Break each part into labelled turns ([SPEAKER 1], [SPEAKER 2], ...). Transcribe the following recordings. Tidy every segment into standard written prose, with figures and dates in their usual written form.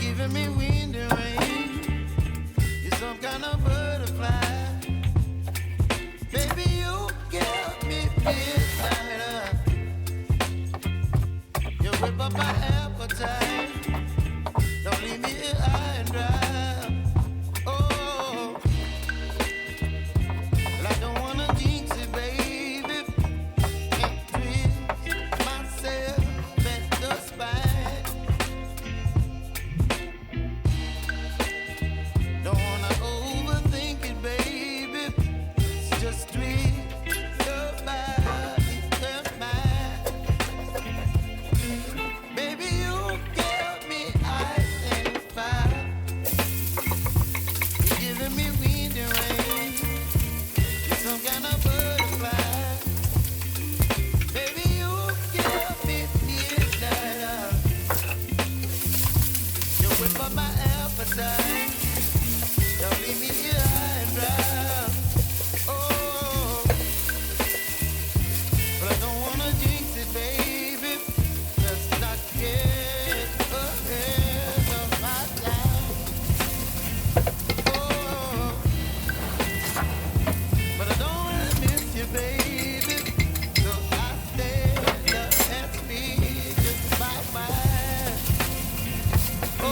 [SPEAKER 1] giving me wind and rain. You're some kind of butterfly. Baby, you give me midnight. You whip up my appetite. Don't leave me here high and dry. Oh, well, I don't wanna jinx it, baby. Can't twist myself at the spine. Don't wanna overthink it, baby. It's just twist your body and mine. Baby, you give me ice and fire. You're giving me wind and rain. You're some kind of butterfly. Baby, you give me midnight. You whip up my appetite. Don't leave me here high and dry. Oh, but I don't wanna jinx it, baby. Let's not get ahead of my time. Oh, but I don't wanna miss you, baby. So I stand up and speak just my mind. Oh,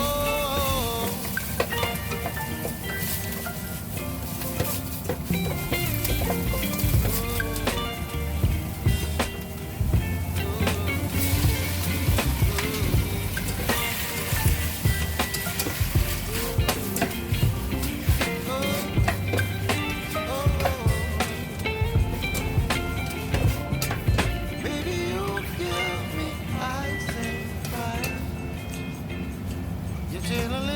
[SPEAKER 1] baby, you give me ice and fire. You're chilling.